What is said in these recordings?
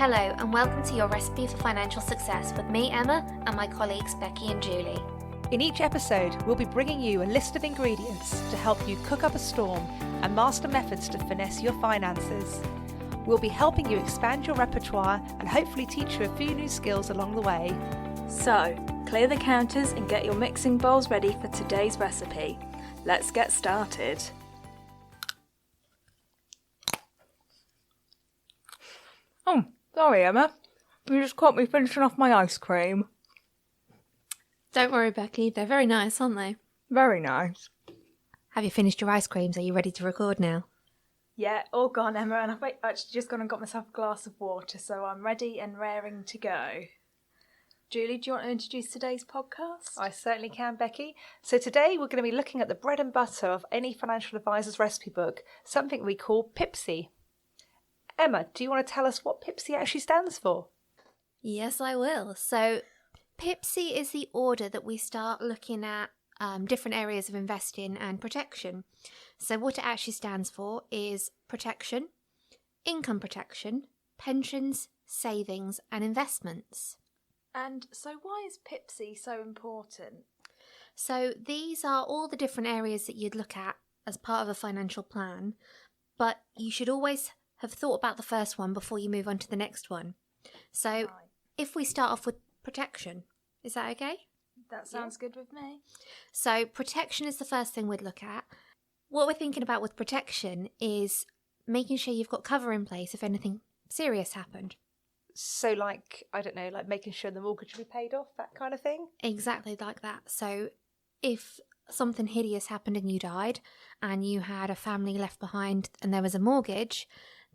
Hello and welcome to your Recipe for Financial Success with me, Emma, and my colleagues Becky and Julie. In each episode, we'll be bringing you a list of ingredients to help you cook up a storm and master methods to finesse your finances. We'll be helping you expand your repertoire and hopefully teach you a few new skills along the way. So, clear the counters and get your mixing bowls ready for today's recipe. Let's get started. Oh, sorry Emma, you just caught me finishing off my ice cream. Don't worry, Becky, they're very nice, aren't they? Very nice. Have you finished your ice creams? Are you ready to record now? Yeah, all gone Emma, and I've actually just gone and got myself a glass of water, so I'm ready and raring to go. Julie, do you want to introduce today's podcast? I certainly can, Becky. So today we're going to be looking at the bread and butter of any financial advisor's recipe book, something we call PIPSI. Emma, do you want to tell us what PIPSI actually stands for? Yes, I will. So PIPSI is the order that we start looking at different areas of investing and protection. So what it actually stands for is protection, income protection, pensions, savings and investments. And so why is PIPSI so important? So these are all the different areas that you'd look at as part of a financial plan, but you should always have thought about the first one before you move on to the next one. So if we start off with protection, is that okay? That sounds good with me. So protection is the first thing we'd look at. What we're thinking about with protection is making sure you've got cover in place if anything serious happened. So like making sure the mortgage will be paid off, that kind of thing? Exactly like that. So if something hideous happened and you died and you had a family left behind and there was a mortgage,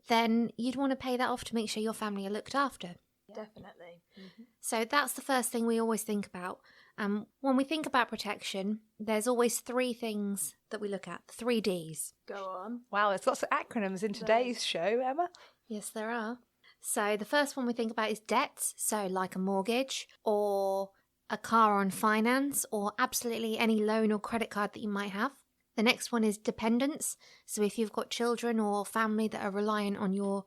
then you'd want to pay that off to make sure your family are looked after. Definitely. Mm-hmm. So that's the first thing we always think about. When we think about protection, there's always three things that we look at, 3 Ds. Go on. Wow, there's lots of acronyms in today's show, Emma. Yes, there are. So the first one we think about is debts, so like a mortgage or a car on finance or absolutely any loan or credit card that you might have. The next one is dependents, so if you've got children or family that are reliant on your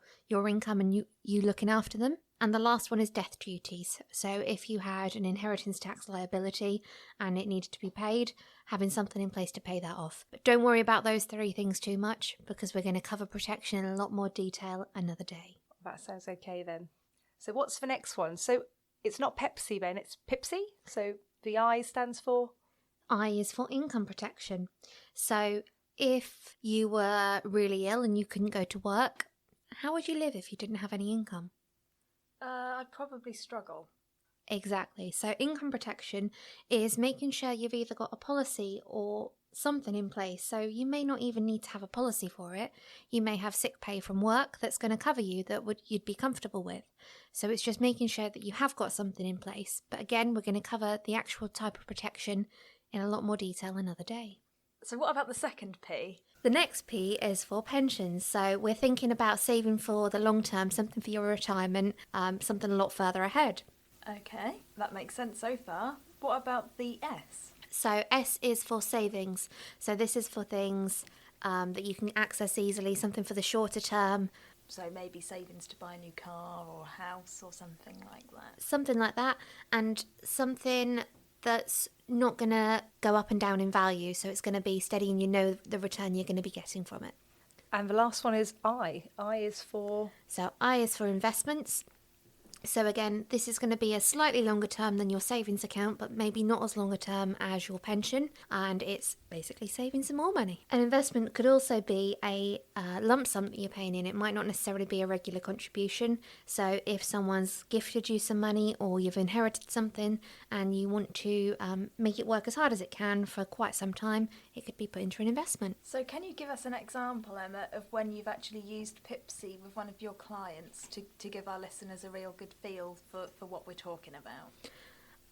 income and you looking after them. And the last one is death duties, so if you had an inheritance tax liability and it needed to be paid, having something in place to pay that off. But don't worry about those 3 things too much because we're going to cover protection in a lot more detail another day. That sounds okay then. So what's the next one? So it's not Pepsi then, it's PIPSI. So the I stands for? I is for income protection. So if you were really ill and you couldn't go to work, how would you live if you didn't have any income? I'd probably struggle. Exactly. So income protection is making sure you've either got a policy or something in place. So you may not even need to have a policy for it. You may have sick pay from work that's going to cover you that you'd be comfortable with. So it's just making sure that you have got something in place. But again, we're going to cover the actual type of protection in a lot more detail another day. So what about the second P? The next P is for pensions. So we're thinking about saving for the long term, something for your retirement, something a lot further ahead. Okay, that makes sense so far. What about the S? So S is for savings. So this is for things that you can access easily, something for the shorter term. So maybe savings to buy a new car or a house or something like that. Something like that. And something that's not going to go up and down in value. So it's going to be steady and you know the return you're going to be getting from it. And the last one is I. I is for? So I is for investments. So again, this is going to be a slightly longer term than your savings account, but maybe not as longer term as your pension. And it's basically saving some more money. An investment could also be a lump sum that you're paying in. It might not necessarily be a regular contribution. So if someone's gifted you some money or you've inherited something and you want to make it work as hard as it can for quite some time, it could be put into an investment. So can you give us an example, Emma, of when you've actually used PIPSI with one of your clients to give our listeners a real good feel for what we're talking about?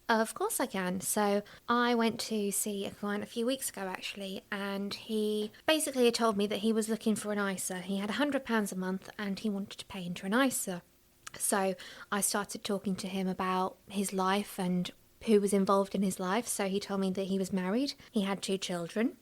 Of course I can. So I went to see a client a few weeks ago actually, and he basically had told me that he was looking for an ISA. He had £100 a month and he wanted to pay into an ISA. So I started talking to him about his life and who was involved in his life. So he told me that he was married, he had 2 children.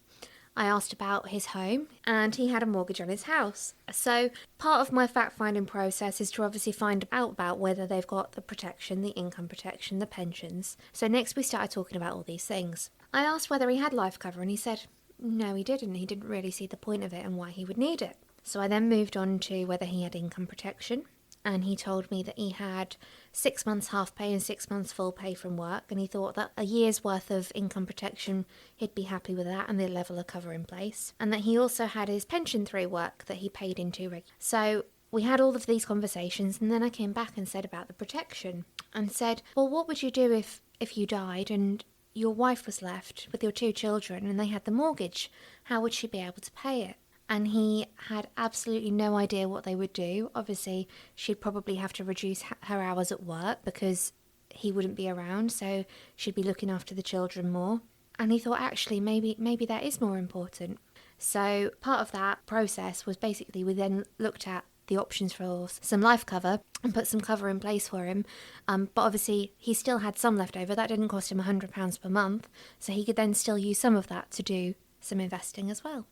I asked about his home, and he had a mortgage on his house. So part of my fact-finding process is to obviously find out about whether they've got the protection, the income protection, the pensions. So next we started talking about all these things. I asked whether he had life cover, and he said no, he didn't. He didn't really see the point of it and why he would need it. So I then moved on to whether he had income protection, and he told me that he had 6 months half pay and 6 months full pay from work, and he thought that a year's worth of income protection, he'd be happy with that and the level of cover in place, and that he also had his pension through work that he paid into regularly. So we had all of these conversations, and then I came back and said about the protection and said, well, what would you do if you died and your wife was left with your 2 children and they had the mortgage? How would she be able to pay it? And he had absolutely no idea what they would do. Obviously, she'd probably have to reduce her hours at work because he wouldn't be around, so she'd be looking after the children more. And he thought, actually, maybe that is more important. So part of that process was basically we then looked at the options for some life cover and put some cover in place for him. But obviously, he still had some left over. That didn't cost him £100 per month, so he could then still use some of that to do some investing as well.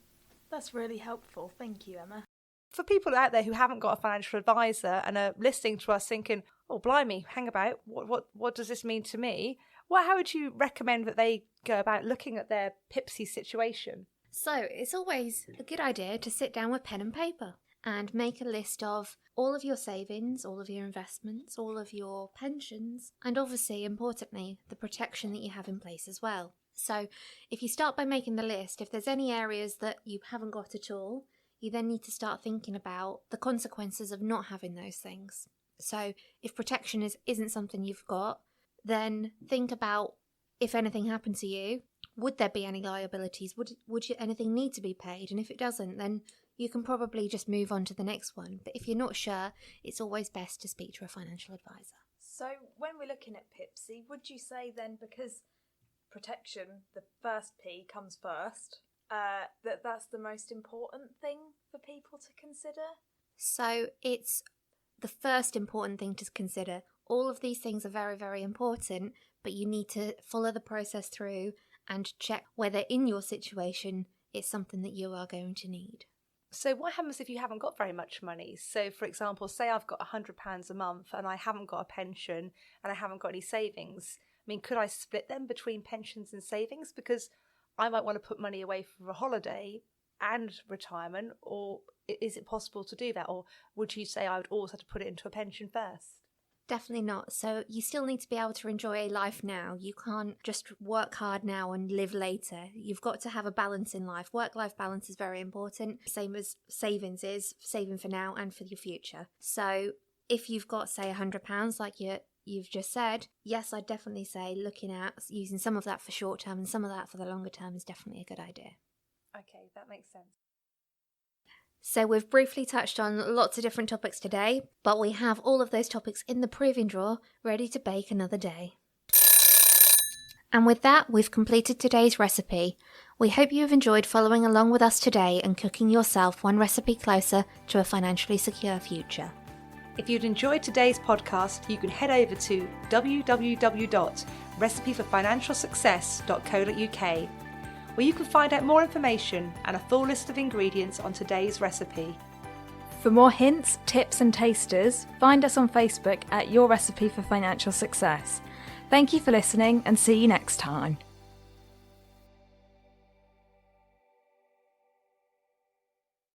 That's really helpful. Thank you, Emma. For people out there who haven't got a financial advisor and are listening to us thinking, oh, blimey, hang about, what does this mean to me? How would you recommend that they go about looking at their PIPSI situation? So it's always a good idea to sit down with pen and paper and make a list of all of your savings, all of your investments, all of your pensions, and obviously, importantly, the protection that you have in place as well. So if you start by making the list, if there's any areas that you haven't got at all, you then need to start thinking about the consequences of not having those things. So if protection isn't something you've got, then think about if anything happened to you, would there be any liabilities? Would anything need to be paid? And if it doesn't, then you can probably just move on to the next one. But if you're not sure, it's always best to speak to a financial advisor. So when we're looking at PIPSI, would you say then, because protection, the first P comes first, that's the most important thing for people to consider? So it's the first important thing to consider. All of these things are very, very important, but you need to follow the process through and check whether in your situation it's something that you are going to need. So what happens if you haven't got very much money? So, for example, say I've got £100 a month and I haven't got a pension and I haven't got any savings. I mean, could I split them between pensions and savings? Because I might want to put money away for a holiday and retirement, or is it possible to do that? Or would you say I would always have to put it into a pension first? Definitely not. So you still need to be able to enjoy a life now. You can't just work hard now and live later. You've got to have a balance in life. Work-life balance is very important. Same as savings is, saving for now and for your future. So if you've got, say, £100 like you've just said, yes, I'd definitely say looking at using some of that for short term and some of that for the longer term is definitely a good idea. Okay, that makes sense. So we've briefly touched on lots of different topics today, but we have all of those topics in the proving drawer ready to bake another day. And with that, we've completed today's recipe. We hope you have enjoyed following along with us today and cooking yourself one recipe closer to a financially secure future. If you'd enjoyed today's podcast, you can head over to www.recipeforfinancialsuccess.co.uk, where you can find out more information and a full list of ingredients on today's recipe. For more hints, tips and tasters, find us on Facebook at Your Recipe for Financial Success. Thank you for listening and see you next time.